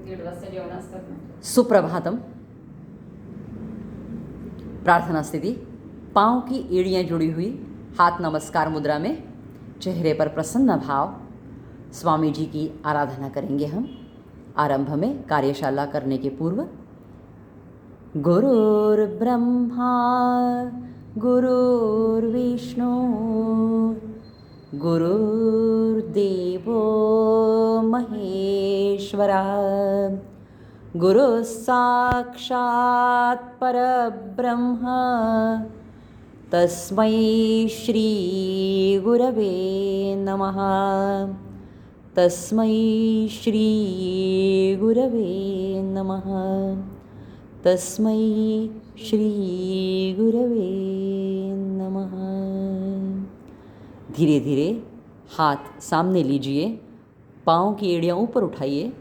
1:30 वाजता जेवण असतात ना. सुप्रभातम. प्रार्थना स्थिति. पाँव की एड़ियाँ जुड़ी हुई, हाथ नमस्कार मुद्रा में, चेहरे पर प्रसन्न भाव. स्वामी जी की आराधना करेंगे हम. आरंभ में कार्यशाला करने के पूर्व गुरुर्ब्रह्मा गुरुर्विष्णु गुरुर्देवो महेश्वरा गुरुः साक्षात् परब्रह्म तस्मै श्री गुरवे नमः. तस्मै श्री गुरवे नमः. तस्मै श्री गुरवे नमः. धीरे धीरे हाथ सामने लीजिए, पाँव की एड़ियाँ ऊपर उठाइए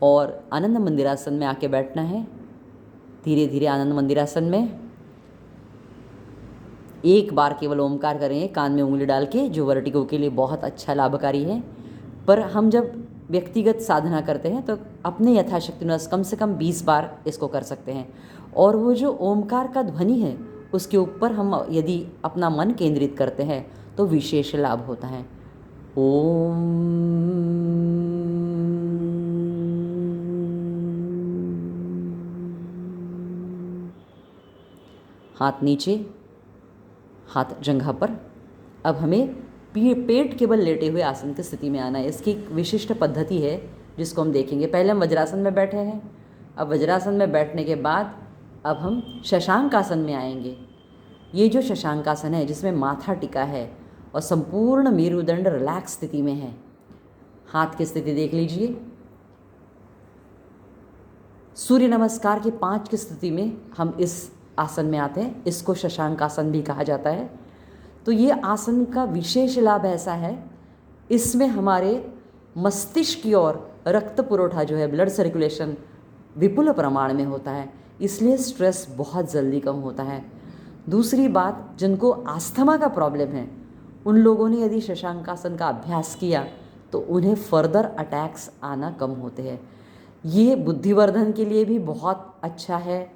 और आनंद मंदिरासन में आके बैठना है. धीरे धीरे आनंद मंदिरासन में एक बार केवल ओमकार करेंगे कान में उंगली डाल के, जो वर्टिगो के लिए बहुत अच्छा लाभकारी है. पर हम जब व्यक्तिगत साधना करते हैं तो अपने यथाशक्ति अनुसार कम से कम 20 बार इसको कर सकते हैं. और वो जो ओमकार का ध्वनि है उसके ऊपर हम यदि अपना मन केंद्रित करते हैं तो विशेष लाभ होता है. ओम. हाथ नीचे, हाथ जंघा पर. अब हमें पेट केवल लेटे हुए आसन की स्थिति में आना है. इसकी एक विशिष्ट पद्धति है जिसको हम देखेंगे. पहले हम वज्रासन में बैठे हैं. अब वज्रासन में बैठने के बाद अब हम शशांक आसन में आएंगे. ये जो शशांक आसन है जिसमें माथा टिका है और संपूर्ण मेरुदंड रिलैक्स स्थिति में है. हाथ की स्थिति देख लीजिए. सूर्य नमस्कार के 5 की स्थिति में हम इस आसन में आते हैं. इसको शशांक आसन भी कहा जाता है. तो ये आसन का विशेष लाभ ऐसा है, इसमें हमारे मस्तिष्क की ओर रक्त पुरवठा जो है, ब्लड सर्कुलेशन विपुल प्रमाण में होता है. इसलिए स्ट्रेस बहुत जल्दी कम होता है. दूसरी बात, जिनको आस्थमा का प्रॉब्लम है उन लोगों ने यदि शशांकासन का अभ्यास किया तो उन्हें फर्दर अटैक्स आना कम होते हैं. ये बुद्धिवर्धन के लिए भी बहुत अच्छा है.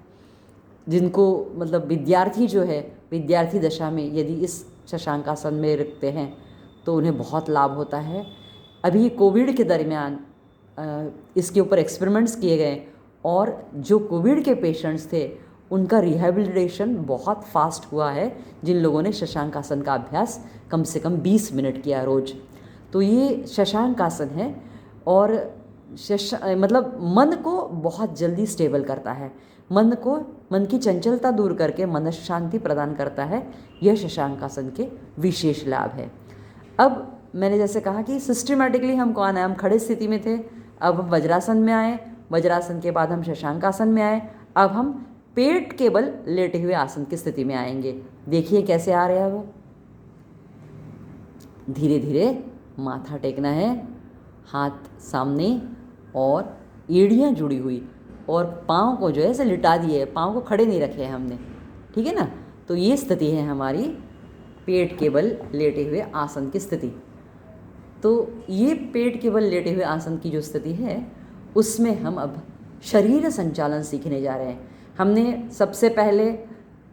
जिनको मतलब विद्यार्थी जो है, विद्यार्थी दशा में यदि इस शशांकासन में रखते हैं तो उन्हें बहुत लाभ होता है. अभी कोविड के दरमियान इसके ऊपर एक्सपेरिमेंट्स किए गए और जो कोविड के पेशेंट्स थे उनका रिहैबिलिटेशन बहुत फास्ट हुआ है, जिन लोगों ने शशांकासन का अभ्यास कम से कम 20 मिनट किया रोज. तो ये शशांकासन है और मतलब मन को बहुत जल्दी स्टेबल करता है. मन की चंचलता दूर करके मन शांति प्रदान करता है. यह शशांकासन के विशेष लाभ है. अब मैंने जैसे कहा कि सिस्टमेटिकली हमको आना है. हम खड़े स्थिति में थे, अब हम वज्रासन में आए. वज्रासन के बाद हम शशांकासन में आए. अब हम पेट के बल लेटे हुए आसन की स्थिति में आएंगे. देखिए कैसे आ रहे हैं. अब धीरे धीरे माथा टेकना है, हाथ सामने और एड़ियाँ जुड़ी हुई, और पाँव को जो है ऐसे लिटा दिए. पाँव को खड़े नहीं रखे हैं हमने, ठीक है ना. तो ये स्थिति है हमारी पेट के बल लेटे हुए आसन की स्थिति. तो ये पेट के बल लेटे हुए आसन की जो स्थिति है उसमें हम अब शरीर संचालन सीखने जा रहे हैं. हमने सबसे पहले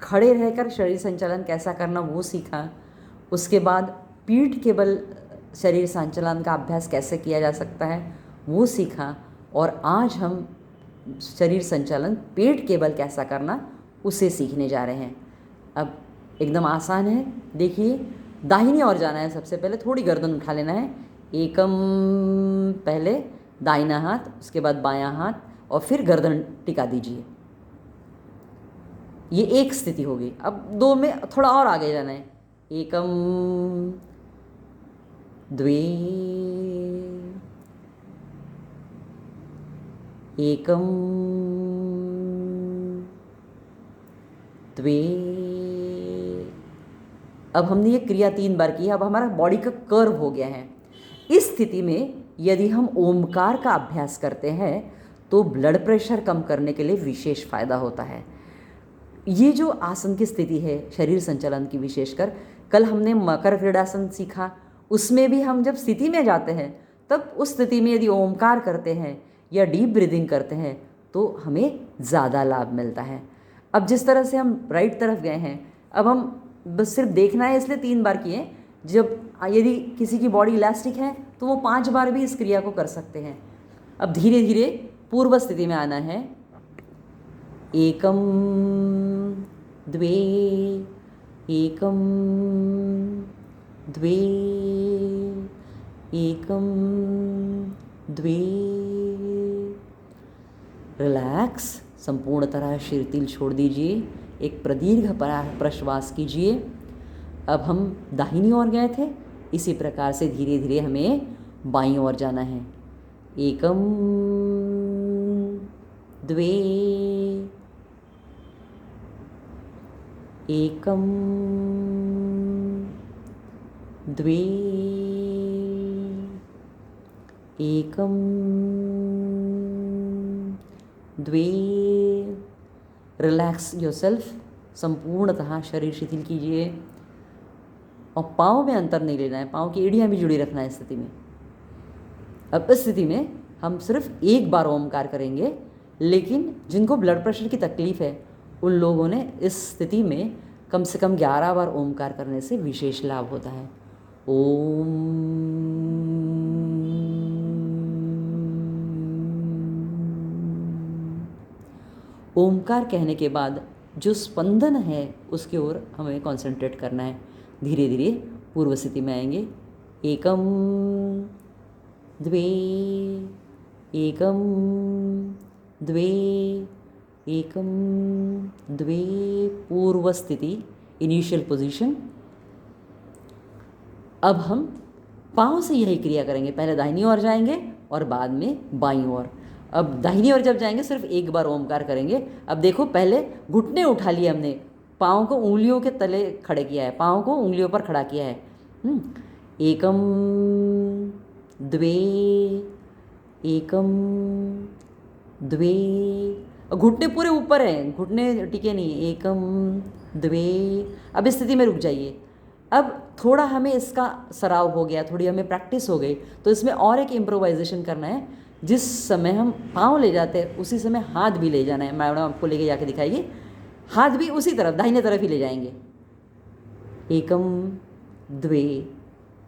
खड़े रहकर शरीर संचालन कैसा करना वो सीखा. उसके बाद पीठ के बल शरीर संचालन का अभ्यास कैसे किया जा सकता है वो सीखा. और आज हम शरीर संचालन पेट के बल कैसा करना उसे सीखने जा रहे हैं. अब एकदम आसान है. देखिए, दाहिनी ओर जाना है. सबसे पहले थोड़ी गर्दन उठा लेना है. एकम, पहले दाहिना हाथ, उसके बाद बायां हाथ, और फिर गर्दन टिका दीजिए. ये एक स्थिति होगी. अब 2 में थोड़ा और आगे जाना है. एकम, द्वे, एकम, द्वे. अब हमने ये क्रिया 3 बार की है. अब हमारा बॉडी का कर्व हो गया है. इस स्थिति में यदि हम ओमकार का अभ्यास करते हैं तो ब्लड प्रेशर कम करने के लिए विशेष फायदा होता है. ये जो आसन की स्थिति है शरीर संचालन की, विशेषकर कल हमने मकर क्रीड़ासन सीखा. उसमें भी हम जब स्थिति में जाते हैं तब उस स्थिति में यदि ओमकार करते हैं या डीप ब्रीदिंग करते हैं तो हमें ज़्यादा लाभ मिलता है। अब जिस तरह से हम राइट तरफ गए हैं, अब हम बस सिर्फ देखना है इसलिए 3 बार किए। जब यदि किसी की बॉडी इलास्टिक है तो वो 5 बार भी इस क्रिया को कर सकते हैं। अब धीरे धीरे पूर्व स्थिति में आना है। एकम द्वे एकम द्वे एकम द्वे। रिलैक्स, संपूर्ण तरह शिरतिल छोड़ दीजिए, एक प्रदीर्घ प्रश्वास कीजिए। अब हम दाहिनी ओर गए थे, इसी प्रकार से धीरे धीरे हमें बाईं ओर जाना है। एकम द्वे एकम द्वे एकम द्वे। रिलैक्स योरसेल्फ, संपूर्णतः शरीर शिथिल कीजिए और पाँव में अंतर नहीं लेना है, पाँव की एड़ियाँ भी जुड़ी रखना है स्थिति में। अब इस स्थिति में हम सिर्फ एक बार ओमकार करेंगे, लेकिन जिनको ब्लड प्रेशर की तकलीफ़ है उन लोगों ने इस स्थिति में कम से कम 11 बार ओमकार करने से विशेष लाभ होता है। ओम। ओमकार कहने के बाद जो स्पंदन है उसकी ओर हमें कंसंट्रेट करना है। धीरे धीरे पूर्व स्थिति में आएंगे। एकम द्वे एकम द्वे एकम द्वे। पूर्व स्थिति, इनिशियल पोजीशन। अब हम पाँव से यही क्रिया करेंगे, पहले दाहिनी ओर जाएंगे और बाद में बाईं ओर। अब दाहिनी ओर जब जाएंगे सिर्फ एक बार ओमकार करेंगे। अब देखो, पहले घुटने उठा लिए हमने, पाँव को उंगलियों के तले खड़े किया है, पाँव को उंगलियों पर खड़ा किया है। एकम द्वे एकम द्वे। घुटने पूरे ऊपर हैं, घुटने टिके नहीं। एकम द्वे। अब इस स्थिति में रुक जाइए। अब थोड़ा हमें इसका सराव हो गया, थोड़ी हमें प्रैक्टिस हो गई, तो इसमें और एक इम्प्रोवाइजेशन करना है। जिस समय हम पाँव ले जाते हैं उसी समय हाथ भी ले जाना है। मैडम आपको लेके जाके दिखाइए, हाथ भी उसी तरफ, दाहिने तरफ ही ले जाएंगे। एकम द्वे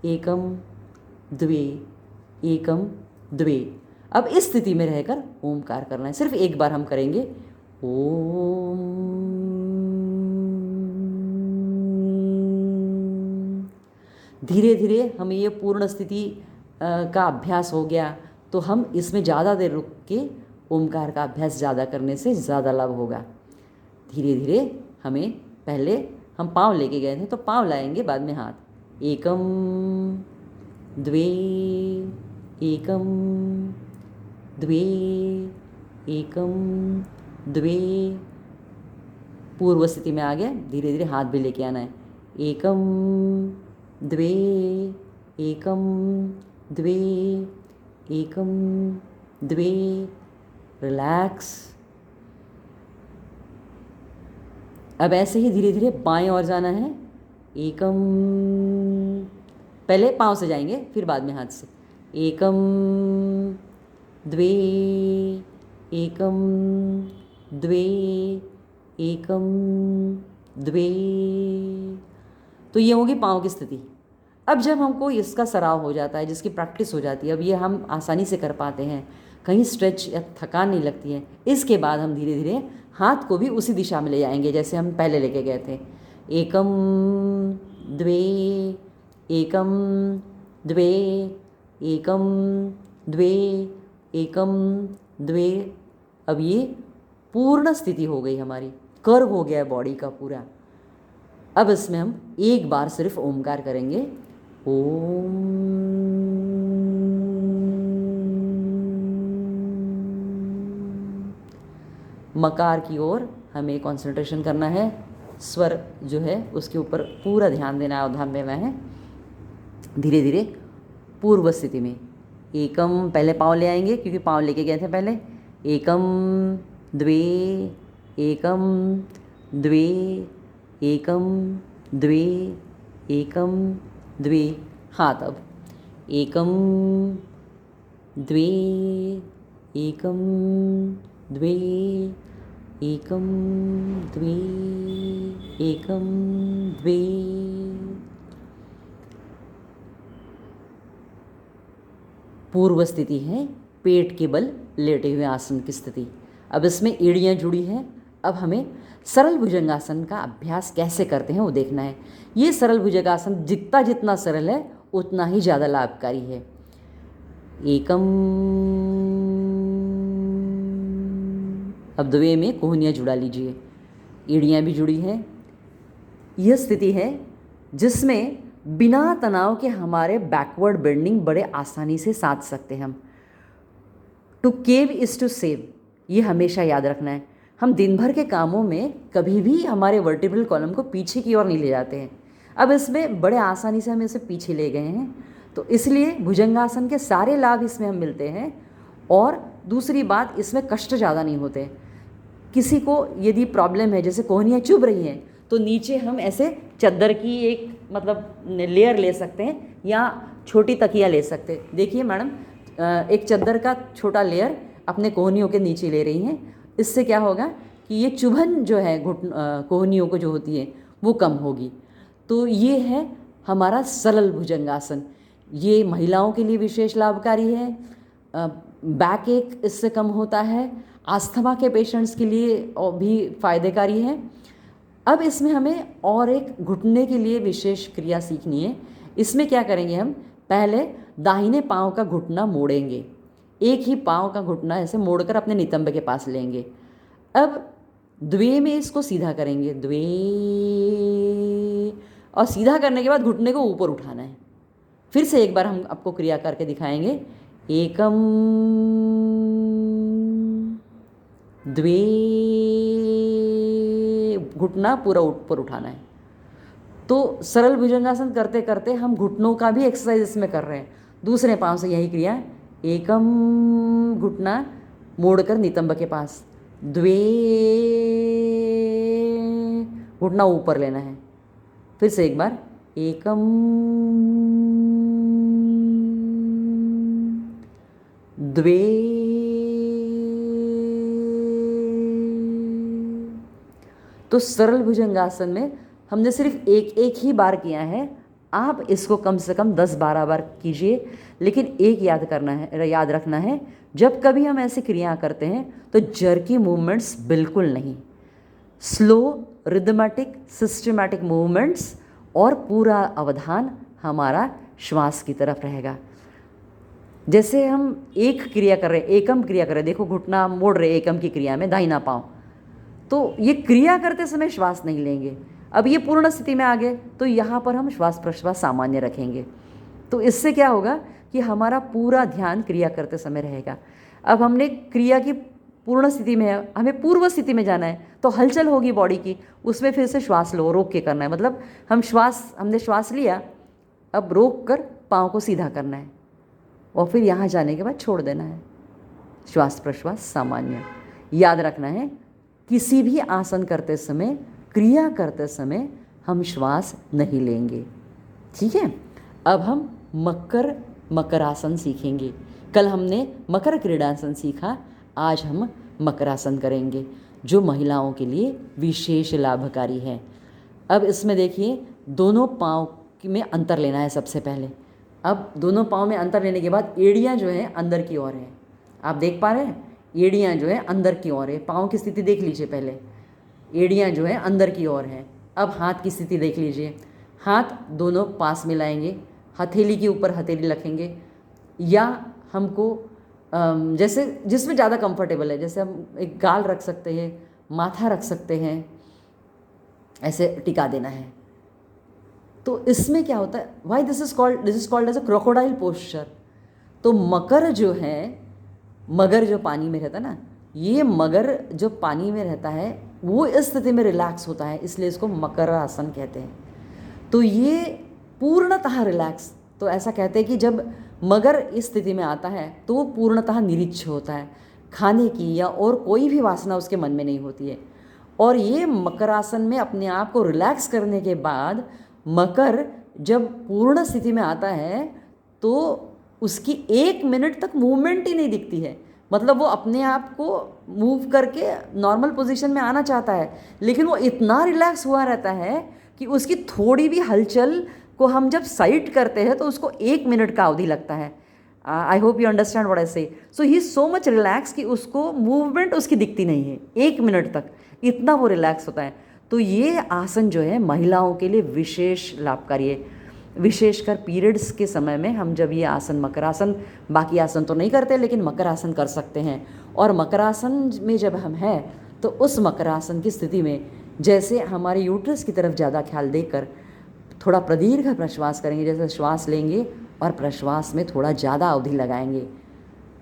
एकम द्वे एकम द्वे। अब इस स्थिति में रहकर ओमकार करना है, सिर्फ एक बार हम करेंगे। ओम। धीरे धीरे हमें ये पूर्ण स्थिति का अभ्यास हो गया तो हम इसमें ज़्यादा देर रुक के ओमकार का अभ्यास ज़्यादा करने से ज़्यादा लाभ होगा। धीरे धीरे हमें, पहले हम पाँव लेके गए थे तो पाँव लाएंगे, बाद में हाथ। एकम द्वे एकम द्वे एकम द्वे। पूर्व स्थिति में आ गया, धीरे धीरे हाथ भी लेके आना है। एकम द्वे एकम द्वे एकम द्वे। रिलैक्स। अब ऐसे ही धीरे धीरे बाएं ओर जाना है। एकम, पहले पाँव से जाएंगे फिर बाद में हाथ से। एकम द्वे एकम द्वे एकम द्वे। तो ये होगी पाँव की स्थिति। अब जब हमको इसका सराव हो जाता है, जिसकी प्रैक्टिस हो जाती है, अब ये हम आसानी से कर पाते हैं, कहीं स्ट्रेच या थकान नहीं लगती है। इसके बाद हम धीरे धीरे हाथ को भी उसी दिशा में ले जाएंगे जैसे हम पहले लेके गए थे। एकम द्वे एकम द्वे एकम द्वे एकम द्वे। अब ये पूर्ण स्थिति हो गई हमारी, कर्व हो गया है बॉडी का पूरा। अब इसमें हम एक बार सिर्फ ओमकार करेंगे। ओम। मकार की ओर हमें कंसंट्रेशन करना है, स्वर जो है उसके ऊपर पूरा ध्यान देना है, अवधान देना है। धीरे धीरे पूर्व स्थिति में एकम, पहले पाँव ले आएंगे क्योंकि पाँव लेके गए थे पहले। एकम द्वे एकम द्वे एकम द्वे एकम द्वे। हाथ अब एकम द्वे एकम द्वे एकम द्वे एकम द्वे। पूर्व स्थिति है पेट के बल लेटे हुए आसन की स्थिति। अब इसमें एड़ियाँ जुड़ी हैं। अब हमें सरल भुजंगासन का अभ्यास कैसे करते हैं वो देखना है। ये सरल भुजंगासन जितना जितना सरल है उतना ही ज़्यादा लाभकारी है। एकम। अब द्वे में कोहनियाँ जुड़ा लीजिए, एड़ियाँ भी जुड़ी हैं। यह स्थिति है जिसमें बिना तनाव के हमारे बैकवर्ड बेंडिंग बड़े आसानी से साध सकते हैं हम। To cave is to save, ये हमेशा याद रखना है। हम दिन भर के कामों में कभी भी हमारे वर्टिब्रल कॉलम को पीछे की ओर नहीं ले जाते हैं। अब इसमें बड़े आसानी से हम इसे पीछे ले गए हैं, तो इसलिए भुजंगासन के सारे लाभ इसमें हम मिलते हैं। और दूसरी बात, इसमें कष्ट ज़्यादा नहीं होते। किसी को यदि प्रॉब्लम है, जैसे कोहनियाँ चुभ रही हैं, तो नीचे हम ऐसे चद्दर की एक मतलब लेयर ले सकते हैं या छोटी तकिया ले सकते हैं। देखिए मैडम, एक चद्दर का छोटा लेयर अपने कोहनियों के नीचे ले रही हैं। इससे क्या होगा कि ये चुभन जो है कोहनियों को जो होती है वो कम होगी। तो ये है हमारा सरल भुजंगासन। ये महिलाओं के लिए विशेष लाभकारी है। बैक एक इससे कम होता है। आस्थमा के पेशेंट्स के लिए भी फायदेकारी है। अब इसमें हमें और एक घुटने के लिए विशेष क्रिया सीखनी है। इसमें क्या करेंगे हम, पहले दाहिने पाँव का घुटना मोड़ेंगे, एक ही पाँव का घुटना ऐसे मोड़कर अपने नितंब के पास लेंगे। अब द्वे में इसको सीधा करेंगे, द्वे, और सीधा करने के बाद घुटने को ऊपर उठाना है। फिर से एक बार हम आपको क्रिया करके दिखाएंगे। एकम द्वे, घुटना पूरा ऊपर उठाना है। तो सरल भुजंगासन करते करते हम घुटनों का भी एक्सरसाइज इसमें कर रहे हैं। दूसरे पाँव से यही क्रिया, एकम, घुटना मोड़कर नितंब के पास, द्वे, घुटना ऊपर लेना है। फिर से एक बार, एकम, द्वे, तो सरल भुजंगासन में हमने सिर्फ एक एक ही बार किया है। आप इसको कम से कम 10-12 बार कीजिए। लेकिन एक याद रखना है, जब कभी हम ऐसी क्रिया करते हैं तो जर्की मूवमेंट्स बिल्कुल नहीं, स्लो रिदमेटिक सिस्टमैटिक मूवमेंट्स, और पूरा अवधान हमारा श्वास की तरफ रहेगा। जैसे हम एक क्रिया कर रहे हैं, एकम क्रिया कर रहे हैं, देखो घुटना मोड़ रहे एकम की क्रिया में दाहिना पाँव, तो ये क्रिया करते समय श्वास नहीं लेंगे। अब ये पूर्ण स्थिति में आ गए तो यहाँ पर हम श्वास प्रश्वास सामान्य रखेंगे। तो इससे क्या होगा कि हमारा पूरा ध्यान क्रिया करते समय रहेगा। अब हमने क्रिया की पूर्ण स्थिति में है, हमें पूर्व स्थिति में जाना है, तो हलचल होगी बॉडी की, उसमें फिर से श्वास लो, रोक के करना है। मतलब हमने श्वास लिया, अब रोक कर पाँव को सीधा करना है और फिर यहाँ जाने के बाद छोड़ देना है। श्वास प्रश्वास सामान्य। याद रखना है, किसी भी आसन करते समय, क्रिया करते समय हम श्वास नहीं लेंगे। ठीक है। अब हम मकरासन सीखेंगे। कल हमने मकर क्रीड़ासन सीखा, आज हम मकरासन करेंगे जो महिलाओं के लिए विशेष लाभकारी है। अब इसमें देखिए, दोनों पाँव में अंतर लेना है सबसे पहले। अब दोनों पाँव में अंतर लेने के बाद एड़ियाँ जो हैं अंदर की ओर हैं। आप देख पा रहे हैं, एड़ियाँ जो है अंदर की ओर है। पाँव की स्थिति देख लीजिए पहले, एड़ियाँ जो है अंदर की ओर हैं। अब हाथ की स्थिति देख लीजिए, हाथ दोनों पास मिलाएंगे, हथेली के ऊपर हथेली रखेंगे, या हमको जैसे जिसमें ज़्यादा कंफर्टेबल है, जैसे हम एक गाल रख सकते हैं, माथा रख सकते हैं, ऐसे टिका देना है। तो इसमें क्या होता है, why this is called as a crocodile posture. तो मकर जो है, मगर जो पानी में रहता है ना, ये मगर जो पानी में रहता है वो इस स्थिति में रिलैक्स होता है, इसलिए इसको मकर आसन कहते हैं। तो ये पूर्णतः रिलैक्स, तो ऐसा कहते हैं कि जब मगर इस स्थिति में आता है तो वो पूर्णतः निरीक्ष होता है, खाने की या और कोई भी वासना उसके मन में नहीं होती है। और ये मकरासन में अपने आप को रिलैक्स करने के बाद मकर जब पूर्ण स्थिति में आता है तो उसकी 1 मिनट तक मूवमेंट ही नहीं दिखती है। मतलब वो अपने आप को मूव करके नॉर्मल पोजीशन में आना चाहता है, लेकिन वो इतना रिलैक्स हुआ रहता है कि उसकी थोड़ी भी हलचल को हम जब साइट करते हैं तो उसको 1 मिनट का अवधि लगता है। I hope you understand what I say. So he is so much relax कि उसको मूवमेंट उसकी दिखती नहीं है 1 मिनट तक, इतना वो रिलैक्स होता है। तो ये आसन जो है महिलाओं के लिए विशेष लाभकारी है, विशेषकर पीरियड्स के समय में हम जब ये आसन मकरासन, बाकी आसन तो नहीं करते लेकिन मकरासन कर सकते हैं। और मकरासन में जब हम हैं तो उस मकरासन की स्थिति में जैसे हमारे यूट्रस की तरफ ज़्यादा ख्याल देकर थोड़ा प्रदीर्घ प्रश्वास करेंगे, जैसे श्वास लेंगे और प्रश्वास में थोड़ा ज़्यादा अवधि लगाएंगे।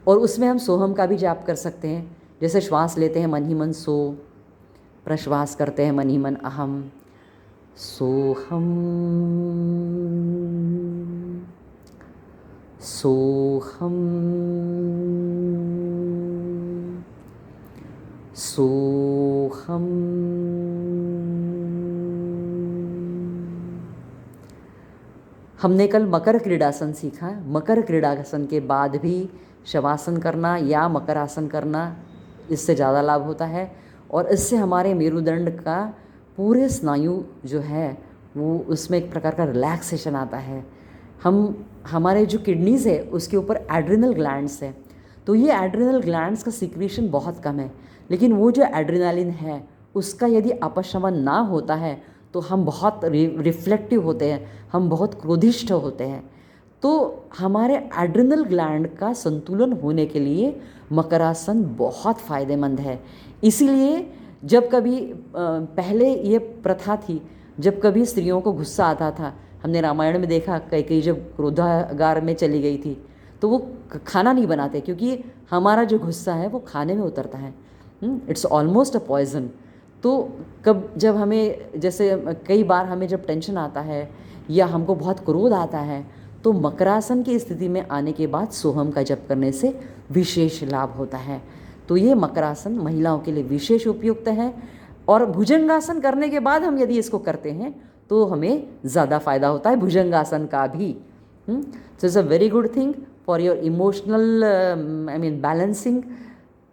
और उसमें हम सोहम का भी जाप कर सकते हैं, जैसे श्वास लेते हैं मन ही मन सो, प्रश्वास करते हैं मन ही मन अहम, सोहम सोहम सोहम। हमने कल मकर क्रीड़ासन सीखा। मकर क्रीड़ासन के बाद भी शवासन करना या मकरासन करना, इससे ज़्यादा लाभ होता है और इससे हमारे मेरुदंड का पूरे स्नायु जो है वो उसमें एक प्रकार का रिलैक्सेशन आता है। हमारे जो किडनीज़ है उसके ऊपर एड्रिनल ग्लैंड्स है, तो ये एड्रिनल ग्लैंड्स का सिक्रीशन बहुत कम है, लेकिन वो जो एड्रेनालिन है उसका यदि अपशमन ना होता है तो हम बहुत रिफ्लेक्टिव होते हैं, हम बहुत क्रोधिष्ठ होते हैं। तो हमारे एड्रिनल ग्लैंड का संतुलन होने के लिए मकरासन बहुत फ़ायदेमंद है। इसीलिए जब कभी पहले ये प्रथा थी, जब कभी स्त्रियों को गुस्सा आता था, हमने रामायण में देखा कई जब क्रोधागार में चली गई थी तो वो खाना नहीं बनाते, क्योंकि हमारा जो गुस्सा है वो खाने में उतरता है। It's almost a poison. तो जब हमें जैसे कई बार हमें जब टेंशन आता है या हमको बहुत क्रोध आता है तो मकरासन की स्थिति में आने के बाद सोहम का जप करने से विशेष लाभ होता है। तो ये मकरासन महिलाओं के लिए विशेष उपयुक्त है। और भुजंगासन करने के बाद हम यदि इसको करते हैं तो हमें ज़्यादा फ़ायदा होता है भुजंगासन का भी। So it's a very good thing for your emotional balancing.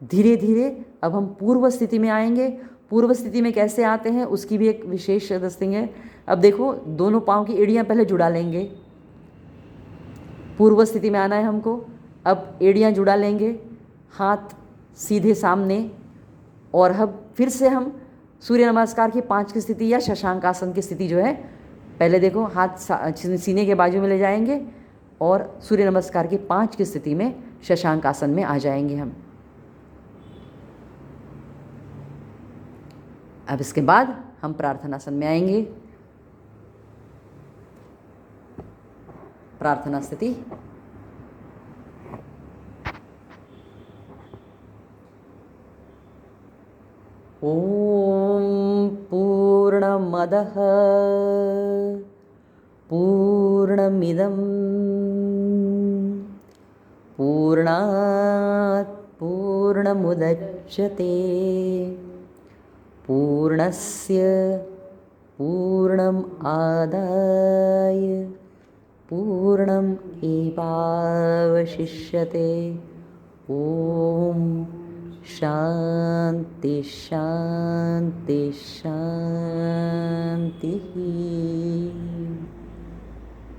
धीरे धीरे अब हम पूर्व स्थिति में आएंगे। पूर्व स्थिति में कैसे आते हैं उसकी भी एक विशेष दस्तिंग है। अब देखो, दोनों पाँव की एड़ियाँ पहले जुड़ा लेंगे, पूर्व स्थिति में आना है हमको। अब एड़ियाँ जुड़ा लेंगे, हाथ सीधे सामने, और अब फिर से हम सूर्य नमस्कार की 5 की स्थिति या शशांक आसन की स्थिति जो है, पहले देखो हाथ सीने के बाजू में ले जाएंगे और सूर्य नमस्कार की 5 की स्थिति में शशांक आसन में आ जाएंगे हम। अब इसके बाद हम प्रार्थनासन में आएंगे। प्रार्थना स्थिति। ओम पूर्णमदः पूर्णमिदं पूर्णात् पूर्णमुदच्यते पूर्णस्य पूर्णम् आदाय पूर्णम् एवावशिष्यते। ओम शांति शांति शांति।